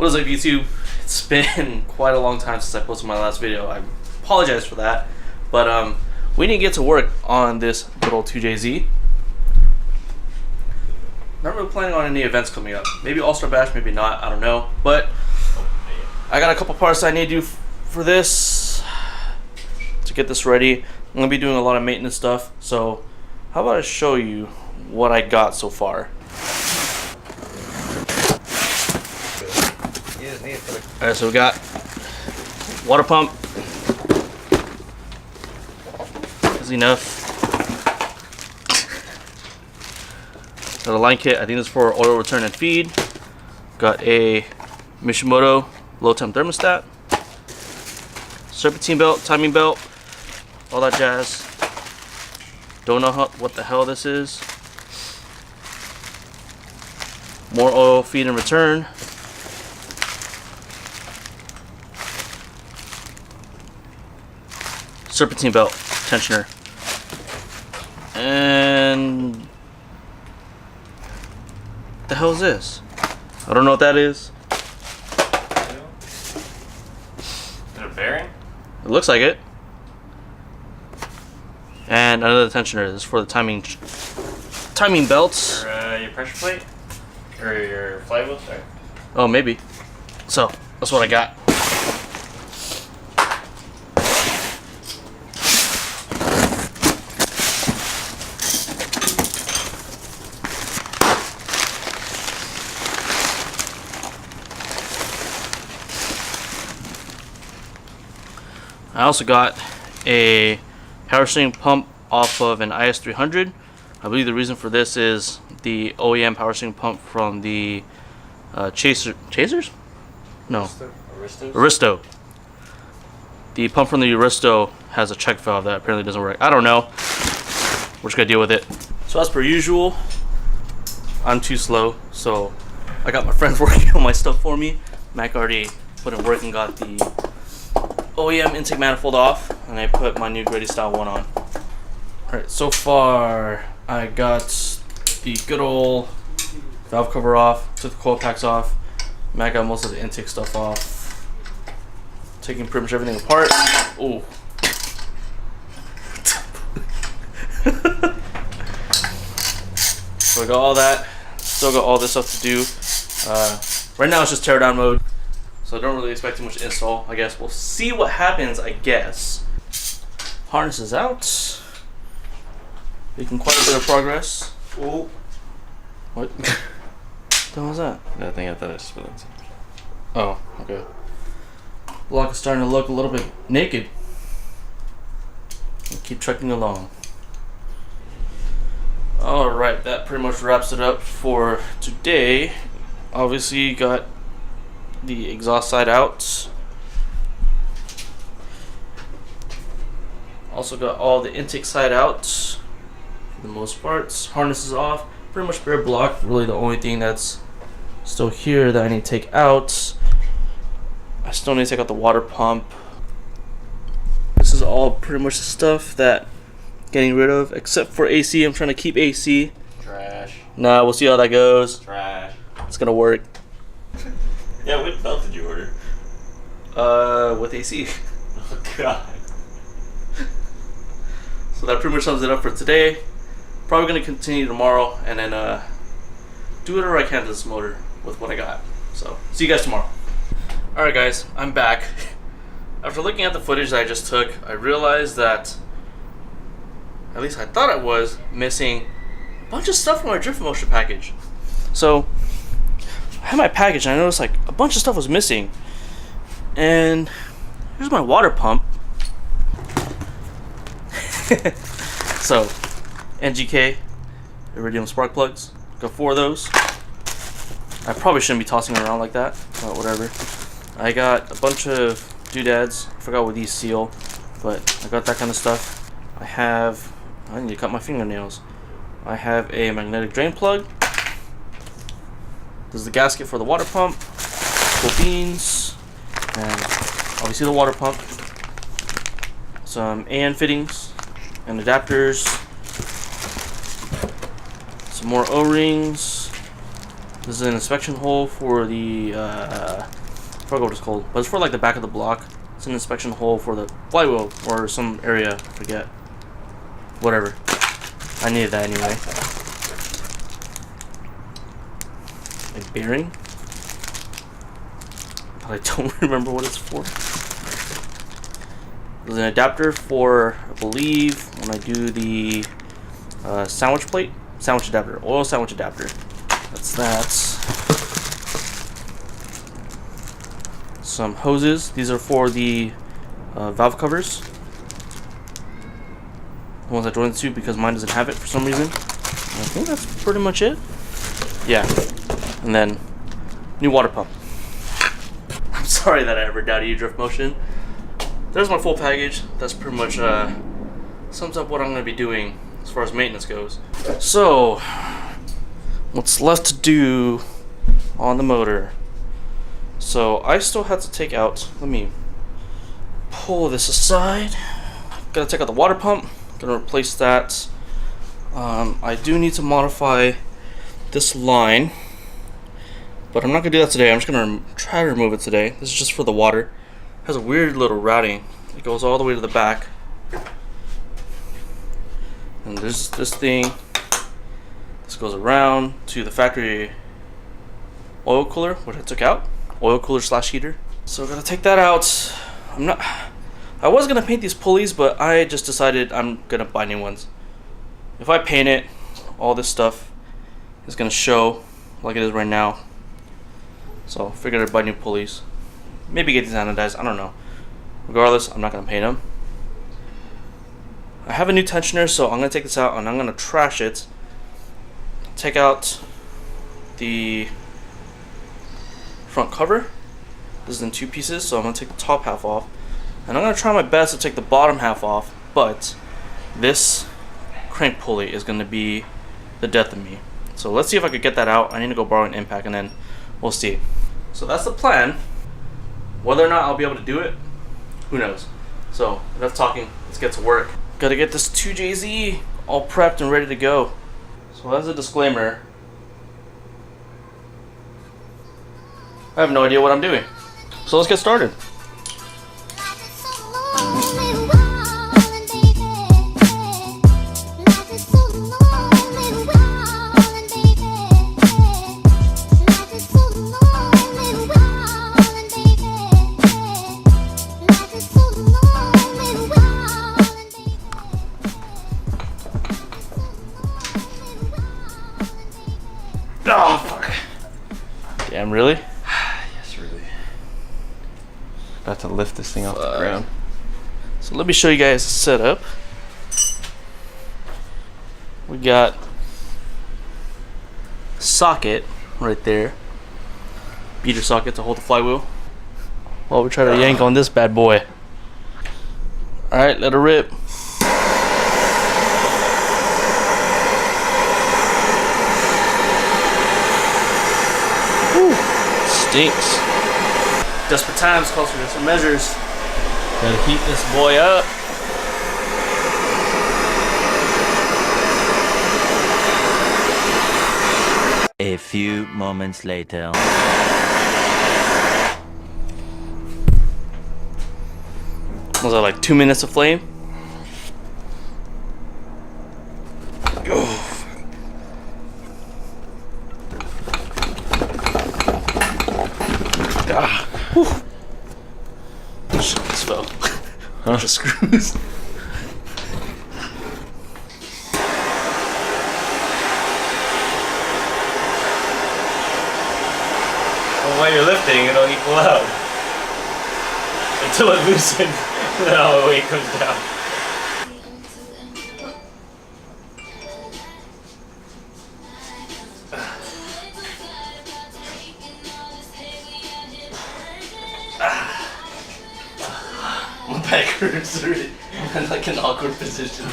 What is up, YouTube? It's been quite a long time since I posted my last video. I apologize for that, but we didn't get to work on this good old 2JZ. Not really planning on any events coming up. Maybe All-Star Bash, maybe not, I don't know. But I got a couple parts I need to do for this to get this ready. I'm gonna be doing a lot of maintenance stuff, so how about I show you what I got so far. Alright, so we got water pump. Easy enough. Got a line kit. I think this is for oil return and feed. Got a Mishimoto low temp thermostat. Serpentine belt, timing belt, all that jazz. Don't know what the hell this is. More oil, feed and return. Serpentine belt tensioner. And what the hell is this? I don't know what that is. Is it a bearing? It looks like it. And another tensioner. This is for the timing belts. Your pressure plate? Or your flywheel, sorry. Oh, maybe. So, that's what I got. I also got a power steering pump off of an IS300. I believe the reason for this is the OEM power steering pump from the Chasers? No. Aristo. The pump from the Aristo has a check valve that apparently doesn't work. I don't know. We're just gonna deal with it. So as per usual, I'm too slow, so I got my friends working on my stuff for me. Mac already put in work and got the OEM intake manifold off, and I put my new Grady style one on. Alright, so far I got the good old valve cover off, took the coil packs off. Matt got most of the intake stuff off. Taking pretty much everything apart. Ooh. So I got all that. Still got all this stuff to do. Right now it's just teardown mode. So I don't really expect too much install, I guess. We'll see what happens, I guess. Harness is out. Making quite a bit of progress. Oh. What? What the hell was that? I think I thought I spilled it. Oh, okay. Block is starting to look a little bit naked. We'll keep trekking along. Alright, that pretty much wraps it up for today. Obviously, you got the exhaust side out. Also got all the intake side out for the most parts. Harness is off. Pretty much bare block. Really the only thing that's still here that I need to take out. I still need to take out the water pump. This is all pretty much the stuff that I'm getting rid of, except for AC. I'm trying to keep AC. Trash. Nah, we'll see how that goes. Trash. It's gonna work. Yeah, what belt did you order? With AC. Oh god. So that pretty much sums it up for today. Probably gonna continue tomorrow and then do whatever I can to this motor with what I got. So see you guys tomorrow. Alright guys, I'm back. After looking at the footage that I just took, I realized that, at least I thought I was, missing a bunch of stuff from my Drift Motion package. So I had my package and I noticed like a bunch of stuff was missing. And here's my water pump. So NGK iridium spark plugs. Got 4 of those. I probably shouldn't be tossing them around like that, but whatever. I got a bunch of doodads. I forgot what these seal, but I got that kind of stuff. I need to cut my fingernails. I have a magnetic drain plug. This is the gasket for the water pump. Couple beans, and obviously the water pump. Some AN fittings and adapters. Some more O-rings. This This is an inspection hole for the, I forgot what it's called, but it's for like the back of the block. It's an inspection hole for the flywheel or some area, I forget. Whatever. I needed that anyway. A bearing. But I don't remember what it's for. There's an adapter for, I believe, when I do the sandwich plate. Sandwich adapter. Oil sandwich adapter. That's that. Some hoses. These are for the valve covers. The ones I joined to because mine doesn't have it for some reason. I think that's pretty much it. Yeah. And then, new water pump. I'm sorry that I ever doubted you, Drift Motion. There's my full package. That's pretty much sums up what I'm going to be doing as far as maintenance goes. So, what's left to do on the motor? So, I still have to take out, let me pull this aside. Gotta take out the water pump. Gonna replace that. I do need to modify this line, but I'm not gonna do that today. I'm just gonna try to remove it today. This is just for the water. It has a weird little routing. It goes all the way to the back. And there's this thing. This goes around to the factory oil cooler, which I took out. Oil cooler / heater. So I'm gonna take that out. I was gonna paint these pulleys, but I just decided I'm gonna buy new ones. If I paint it, all this stuff is gonna show like it is right now. So I figured I'd buy new pulleys. Maybe get these anodized, I don't know. Regardless, I'm not gonna paint them. I have a new tensioner, so I'm gonna take this out and I'm gonna trash it. Take out the front cover. This is in 2 pieces, so I'm gonna take the top half off. And I'm gonna try my best to take the bottom half off, but this crank pulley is gonna be the death of me. So let's see if I could get that out. I need to go borrow an impact and then we'll see. So that's the plan. Whether or not I'll be able to do it, who knows. So enough talking, let's get to work. Gotta get this 2JZ all prepped and ready to go. So as a disclaimer, I have no idea what I'm doing. So let's get started. Oh, fuck. Damn, really? Yes, really. About to lift this thing off the ground. So let me show you guys the setup. We got socket right there. Beater socket to hold the flywheel. While we try to yank on this bad boy. Alright, let her rip. Whew, stinks. Desperate times calls for desperate measures. Gotta heat this boy up. A few moments later. Was that like 2 minutes of flame? Oh. Ah. Whew. Shit, this fell. Bunch of screws. Well, while you're lifting, it'll equal out. Until it loosens, then all the weight comes down. My back hurts already. I'm in like an awkward position.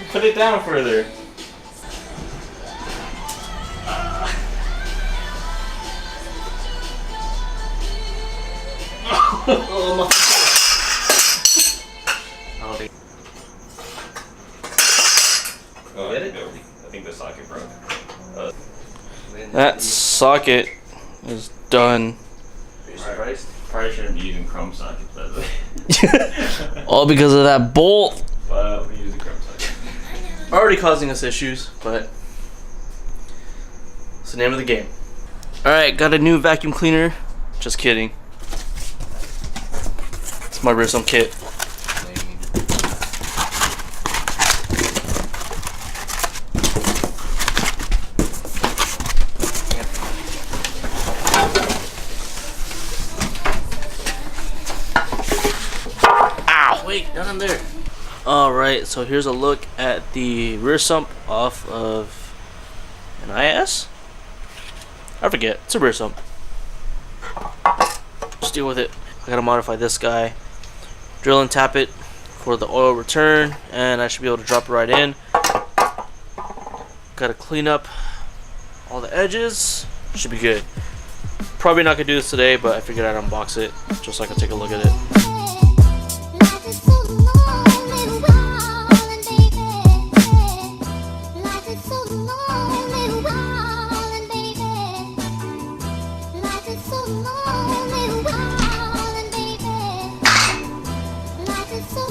Put it down further. Oh, my. Oh, get it? I think the socket broke. That's socket is done. Are you surprised? Probably shouldn't be using chrome sockets, by the way. All because of that bolt. But we use a chrome socket. Already causing us issues, but it's the name of the game. Alright, got a new vacuum cleaner. Just kidding. It's my Rear Sump kit. Ow! Wait, not in there. Alright, so here's a look at the rear sump off of an IS? I forget, it's a rear sump. Just deal with it. I gotta modify this guy. Drill and tap it for the oil return, and I should be able to drop it right in. Gotta clean up all the edges. Should be good. Probably not gonna do this today, but I figured I'd unbox it just so I can take a look at it.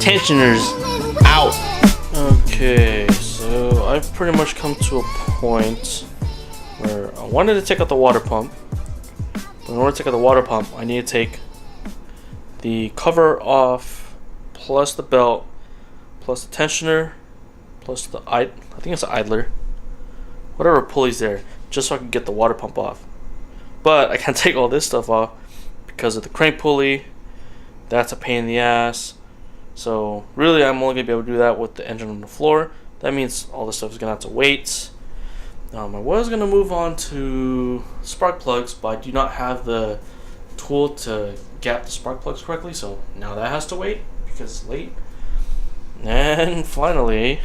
Tensioners out. Okay, so I've pretty much come to a point where I wanted to take out the water pump, but in order to take out the water pump, I need to take the cover off, plus the belt, plus the tensioner, plus the I think it's an idler, whatever pulley's there, just so I can get the water pump off. But I can't take all this stuff off because of the crank pulley. That's a pain in the ass. So really, I'm only gonna be able to do that with the engine on the floor. That means all this stuff is gonna have to wait. I was gonna move on to spark plugs, but I do not have the tool to gap the spark plugs correctly, so now that has to wait because it's late. And finally,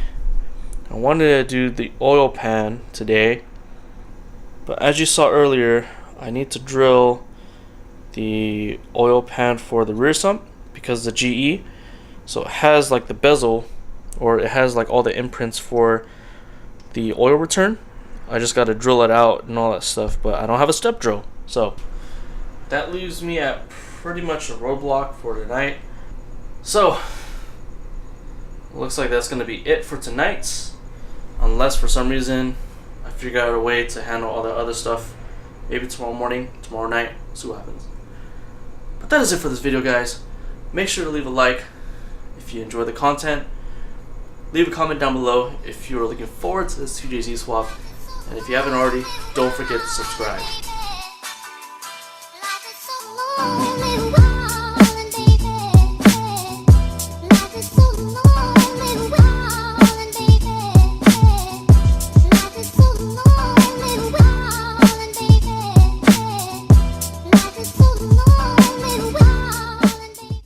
I wanted to do the oil pan today, but as you saw earlier, I need to drill the oil pan for the rear sump because the GE. So it has like the bezel, or it has like all the imprints for the oil return. I just got to drill it out and all that stuff, but I don't have a step drill. So that leaves me at pretty much a roadblock for tonight. So looks like that's going to be it for tonight, unless for some reason I figure out a way to handle all the other stuff. Maybe tomorrow morning, tomorrow night, see what happens. But that is it for this video, guys. Make sure to leave a like if you enjoy the content. Leave a comment down below if you are looking forward to this 2JZ swap, and if you haven't already, don't forget to subscribe.